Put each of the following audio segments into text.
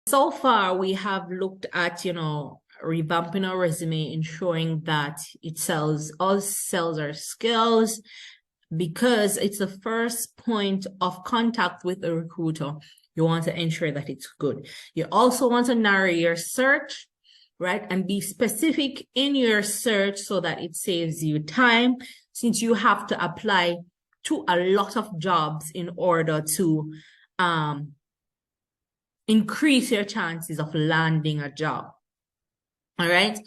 So far, we have looked at, revamping our resume, ensuring that it sells our skills because it's the first point of contact with a recruiter. You want to ensure that it's good. You also want to narrow your search, right? And be specific in your search so that it saves you time, since you have to apply to a lot of jobs in order to increase your chances of landing a job. All right.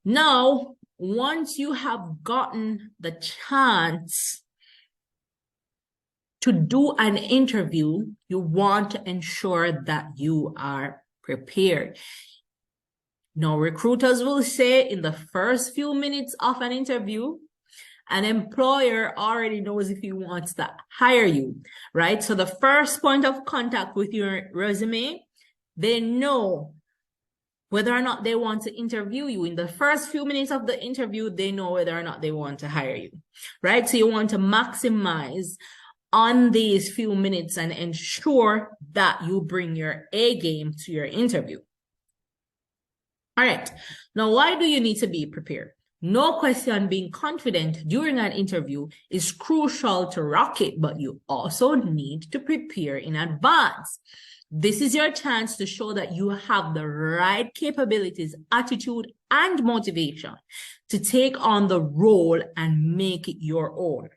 Now, once you have gotten the chance to do an interview, you want to ensure that you are prepared. Now, recruiters will say in the first few minutes of an interview, an employer already knows if he wants to hire you, right? So the first point of contact with your resume, they know whether or not they want to interview you. In the first few minutes of the interview, they know whether or not they want to hire you, right? So you want to maximize on these few minutes and ensure that you bring your A game to your interview. All right. Now, why do you need to be prepared? No question, being confident during an interview is crucial to rock it, but you also need to prepare in advance. This is your chance to show that you have the right capabilities, attitude, and motivation to take on the role and make it your own,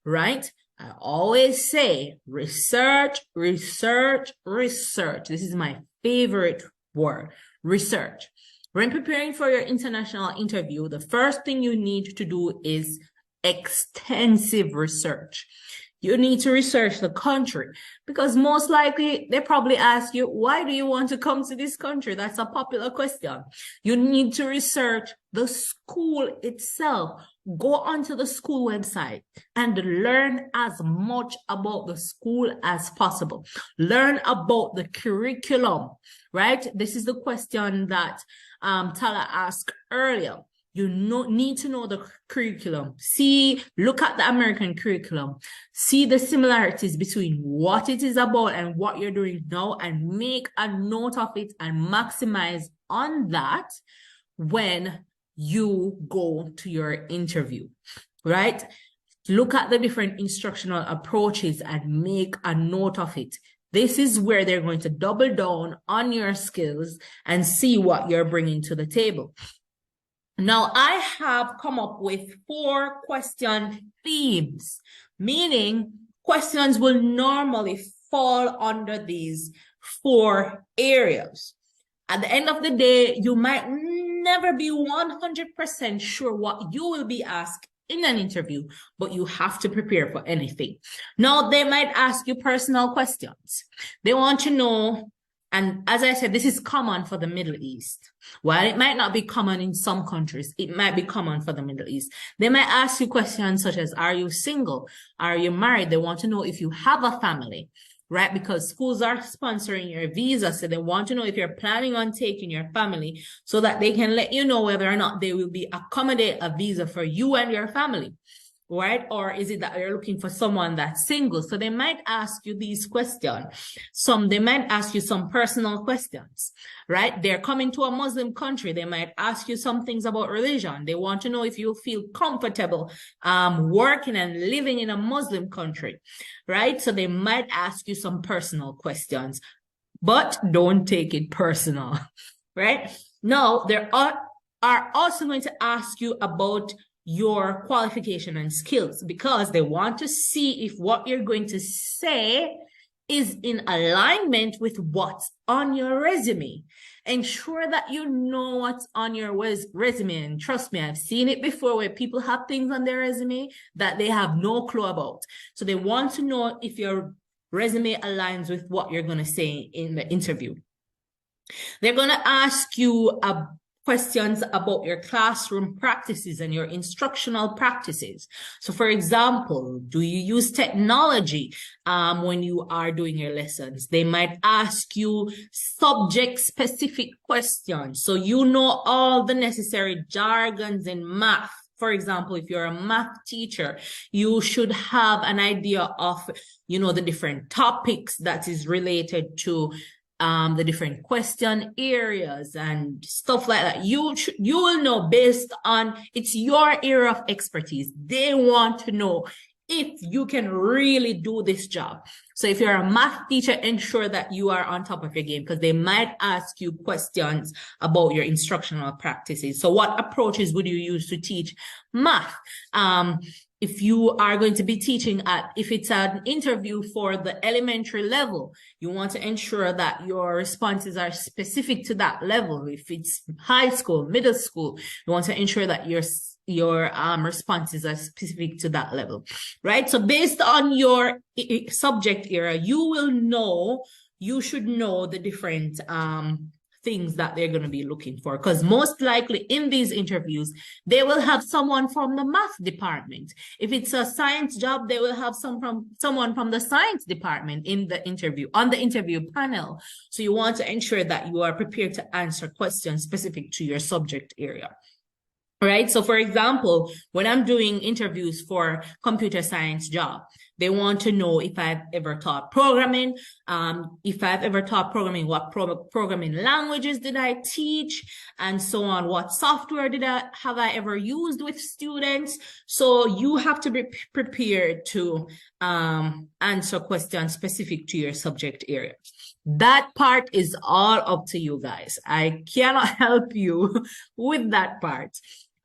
right? I always say research, research, research. This is my favorite word, research. When preparing for your international interview, the first thing you need to do is extensive research. You need to research the country because most likely they probably ask you, why do you want to come to this country? That's a popular question. You need to research the school itself. Go onto the school website and learn as much about the school as possible. Learn about the curriculum, right? This is the question that Tala asked earlier. You need to know the curriculum. Look at the American curriculum. See the similarities between what it is about and what you're doing now, and make a note of it and maximize on that when you go to your interview, right? Look at the different instructional approaches and make a note of it. This is where they're going to double down on your skills and see what you're bringing to the table. Now, I have come up with 4 question themes, meaning questions will normally fall under these 4 areas. At the end of the day, you might never be 100% sure what you will be asked in an interview, but you have to prepare for anything. Now, they might ask you personal questions. They want to know, and as I said, this is common for the Middle East. While it might not be common in some countries, it might be common for the Middle East. They might ask you questions such as, are you single? Are you married? They want to know if you have a family, right? Because schools are sponsoring your visa. So they want to know if you're planning on taking your family so that they can let you know whether or not they will be accommodate a visa for you and your family, right? Or is it that they're looking for someone that's single? So they might ask you these questions. They might ask you some personal questions, right? They're coming to a Muslim country. They might ask you some things about religion. They want to know if you feel comfortable working and living in a Muslim country, right? So they might ask you some personal questions, but don't take it personal, right? Now, they are also going to ask you about your qualification and skills because they want to see if what you're going to say is in alignment with what's on your resume. Ensure that you know what's on your resume. And trust me, I've seen it before where people have things on their resume that they have no clue about. So they want to know if your resume aligns with what you're going to say in the interview. They're going to ask you questions about your classroom practices and your instructional practices. So for example, do you use technology when you are doing your lessons? They might ask you subject-specific questions. So you know all the necessary jargons in math. For example, if you're a math teacher, you should have an idea of, the different topics that is related to the different question areas and stuff like that. You will know based on it's your area of expertise. They want to know if you can really do this job. So if you're a math teacher, ensure that you are on top of your game because they might ask you questions about your instructional practices. So what approaches would you use to teach math? If you are going to be teaching if it's an interview for the elementary level, you want to ensure that your responses are specific to that level. If it's high school, middle school, you want to ensure that your responses are specific to that level, right? So based on your subject area, you should know the different things that they're going to be looking for, because most likely in these interviews they will have someone from the math department. If it's a science job, they will have someone from the science department in the interview, on the interview panel. So you want to ensure that you are prepared to answer questions specific to your subject area. Right. So, for example, when I'm doing interviews for computer science job, they want to know if I've ever taught programming, if I've ever taught programming, what programming languages did I teach, and so on. What software have I ever used with students? So you have to be prepared to answer questions specific to your subject area. That part is all up to you guys. I cannot help you with that part.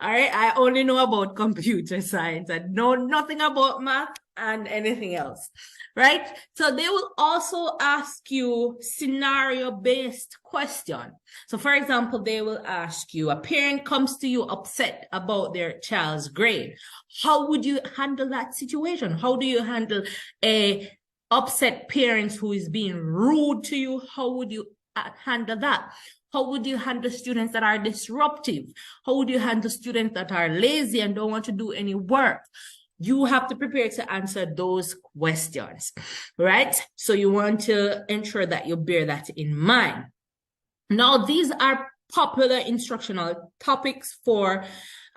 All right, I only know about computer science. I know nothing about math and anything else, right? So they will also ask you scenario-based question. So for example, they will ask you, a parent comes to you upset about their child's grade. How would you handle that situation? How do you handle a upset parent who is being rude to you? How would you handle that? How would you handle students that are disruptive? How would you handle students that are lazy and don't want to do any work? You have to prepare to answer those questions, right? So you want to ensure that you bear that in mind. Now, these are popular instructional topics for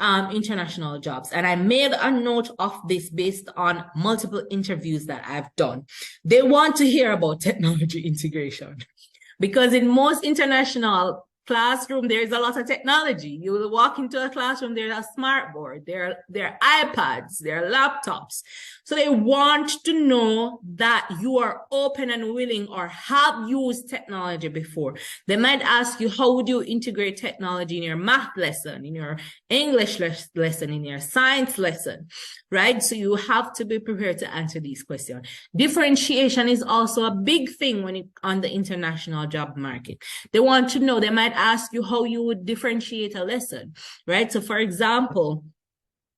international jobs. And I made a note of this based on multiple interviews that I've done. They want to hear about technology integration. Because in most international classroom, there is a lot of technology. You will walk into a classroom, there's a smart board, there are iPads, there are laptops. So they want to know that you are open and willing or have used technology before. They might ask you, how would you integrate technology in your math lesson, in your English lesson, in your science lesson, right? So you have to be prepared to answer these questions. Differentiation is also a big thing on the international job market. They want to know, they might ask you how you would differentiate a lesson, right? So for example,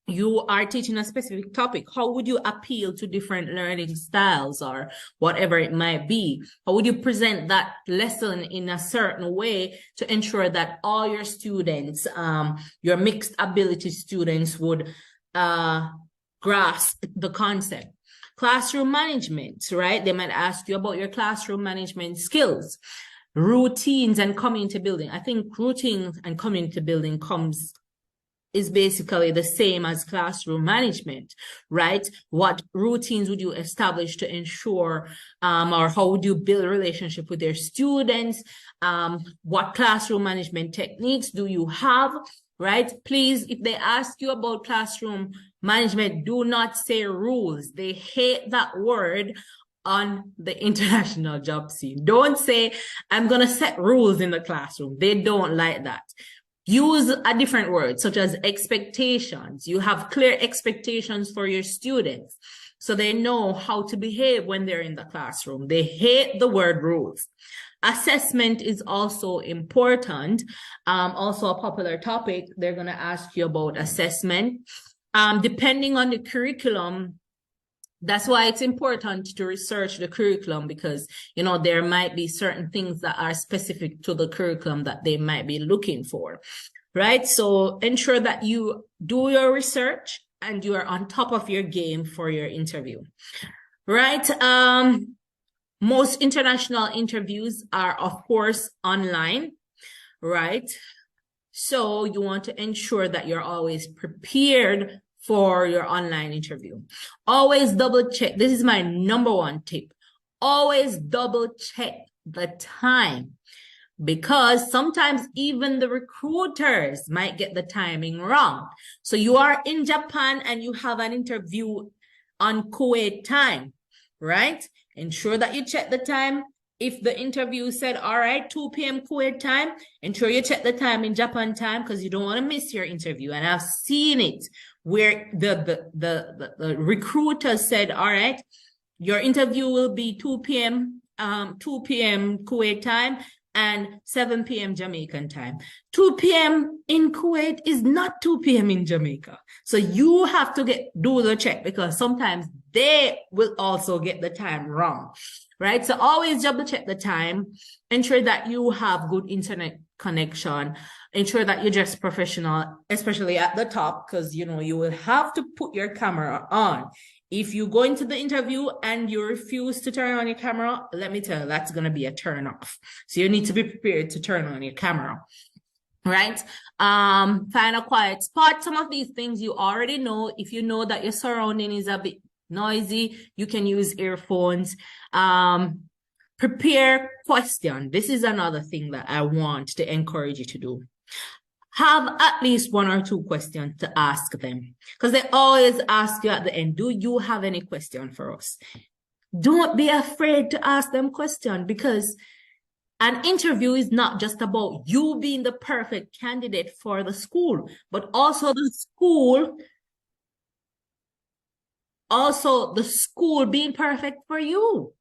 you are teaching a specific topic. How would you appeal to different learning styles or whatever it might be? How would you present that lesson in a certain way to ensure that all your students, your mixed ability students would grasp the concept? Classroom management, right? They might ask you about your classroom management skills. Routines and community building. I think routine and community building is basically the same as classroom management, right? What routines would you establish to ensure, or how would you build a relationship with your students? What classroom management techniques do you have, right? Please, if they ask you about classroom management, do not say rules. They hate that word on the international job scene. Don't say, I'm going to set rules in the classroom. They don't like that. Use a different word, such as expectations. You have clear expectations for your students, so they know how to behave when they're in the classroom. They hate the word rules. Assessment is also important. Also a popular topic. They're going to ask you about assessment. Depending on the curriculum, that's why it's important to research the curriculum, because, you know, there might be certain things that are specific to the curriculum that they might be looking for, right? So ensure that you do your research and you are on top of your game for your interview, right? Most international interviews are, of course, online, right? So you want to ensure that you're always prepared for your online interview. Always double check. This is my number one tip. Always double check the time, because sometimes even the recruiters might get the timing wrong. So you are in Japan and you have an interview on Kuwait time, right? Ensure that you check the time. If the interview said, all right, 2 p.m. Kuwait time, ensure you check the time in Japan time, because you don't want to miss your interview. And I've seen it where the recruiter said, all right, your interview will be 2 p.m. Kuwait time and 7 p.m. Jamaican time. 2 p.m. in Kuwait is not 2 p.m. in Jamaica. So you have to do the check, because sometimes they will also get the time wrong, right? So always double check the time. Ensure that you have good internet connection. Ensure that you dress professional, especially at the top, because you will have to put your camera on. If you go into the interview and you refuse to turn on your camera, let me tell you, that's going to be a turn off. So you need to be prepared to turn on your camera, right? Find a quiet spot. Some of these things you already know. If you know that your surrounding is a bit noisy, you can use earphones. Prepare question. This is another thing that I want to encourage you to do. Have at least 1 or 2 questions to ask them, because they always ask you at the end, do you have any question for us? Don't be afraid to ask them questions, because an interview is not just about you being the perfect candidate for the school, but also the school being perfect for you.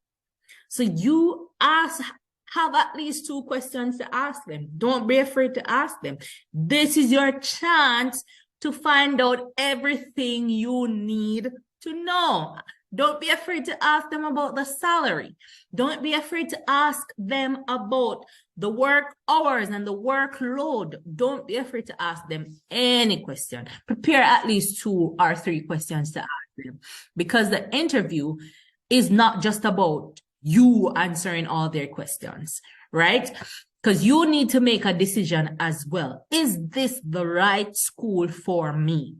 So you have at least 2 questions to ask them. Don't be afraid to ask them. This is your chance to find out everything you need to know. Don't be afraid to ask them about the salary. Don't be afraid to ask them about the work hours and the workload. Don't be afraid to ask them any question. Prepare at least 2 or 3 questions to ask them, because the interview is not just about you answering all their questions, right? Because you need to make a decision as well. Is this the right school for me,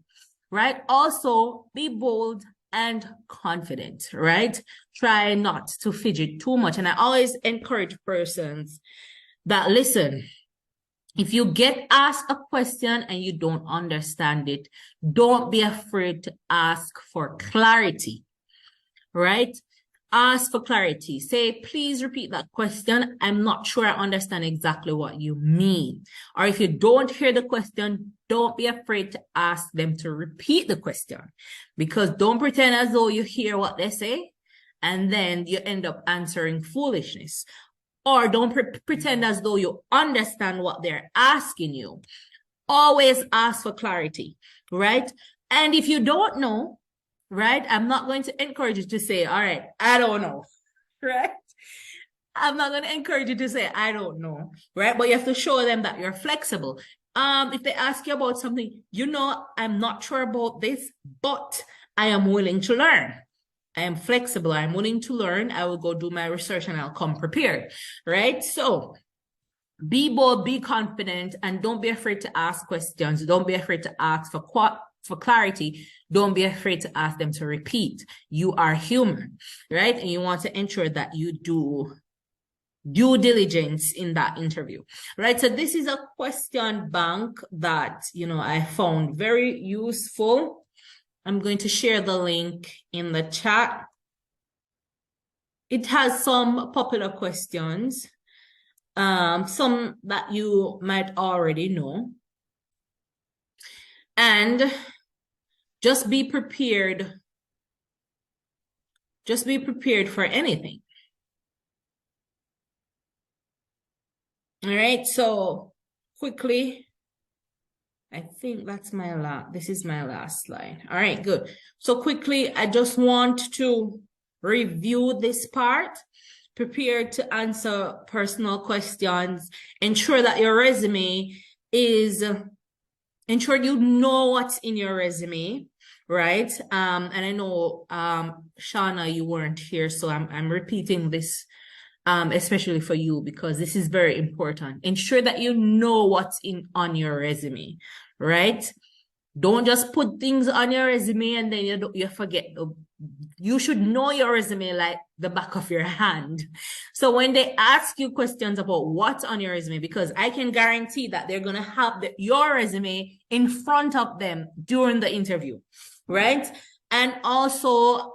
right? Also, be bold and confident, right? Try not to fidget too much. And I always encourage persons that, listen, if you get asked a question and you don't understand it, don't be afraid to ask for clarity, right? Ask for clarity. Say, please repeat that question. I'm not sure I understand exactly what you mean. Or if you don't hear the question, don't be afraid to ask them to repeat the question, because don't pretend as though you hear what they say and then you end up answering foolishness. Or don't pretend as though you understand what they're asking you. Always ask for clarity, right? And if you don't know, right, I'm not going to encourage you to say, all right, I don't know, right? I'm not going to encourage you to say, I don't know, right? But you have to show them that you're flexible. If they ask you about something, I'm not sure about this, but I am willing to learn. I am flexible. I'm willing to learn. I will go do my research and I'll come prepared, right? So be bold, be confident, and don't be afraid to ask questions. Don't be afraid to ask for clarity. Don't be afraid to ask them to repeat. You are human, right? And you want to ensure that you do due diligence in that interview, right? So this is a question bank that, I found very useful. I'm going to share the link in the chat. It has some popular questions, some that you might already know. And just be prepared. Just be prepared for anything. All right, so quickly, I think this is my last slide. All right, good. So quickly, I just want to review this part. Prepare to answer personal questions. Ensure that your resume ensure you know what's in your resume, right? And I know, Shauna, you weren't here, so I'm repeating this, especially for you, because this is very important. Ensure that you know what's on your resume, right? Don't just put things on your resume and then you forget you should know your resume like the back of your hand. So when they ask you questions about what's on your resume, because I can guarantee that they're going to have your resume in front of them during the interview, right? And also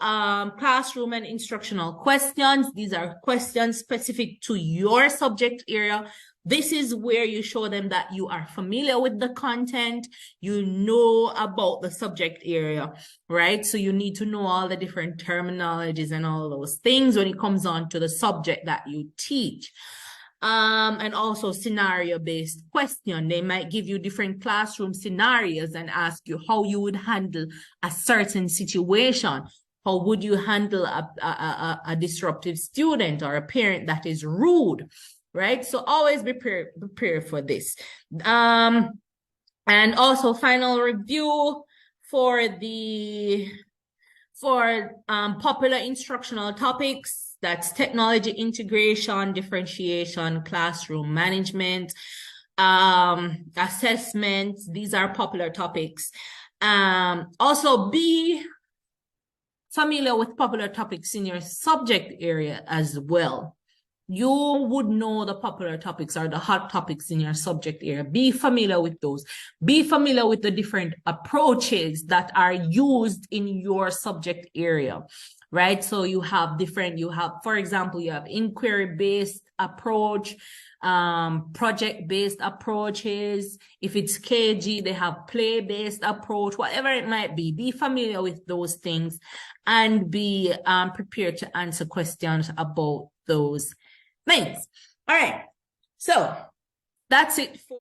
classroom and instructional questions. These are questions specific to your subject area. This is where you show them that you are familiar with the content, you know about the subject area, right? So you need to know all the different terminologies and all those things when it comes on to the subject that you teach. And also scenario-based question. They might give you different classroom scenarios and ask you how you would handle a certain situation. How would you handle a disruptive student or a parent that is rude, right? So always be prepared for this. And also final review for popular instructional topics. That's technology integration, differentiation, classroom management, assessments. These are popular topics. Also be familiar with popular topics in your subject area as well. You would know the popular topics or the hot topics in your subject area. Be familiar with those. Be familiar with the different approaches that are used in your subject area, right? So for example, you have inquiry-based approach, project-based approaches. If it's KG, they have play-based approach, whatever it might be. Be familiar with those things and be prepared to answer questions about those things. All right. So that's it for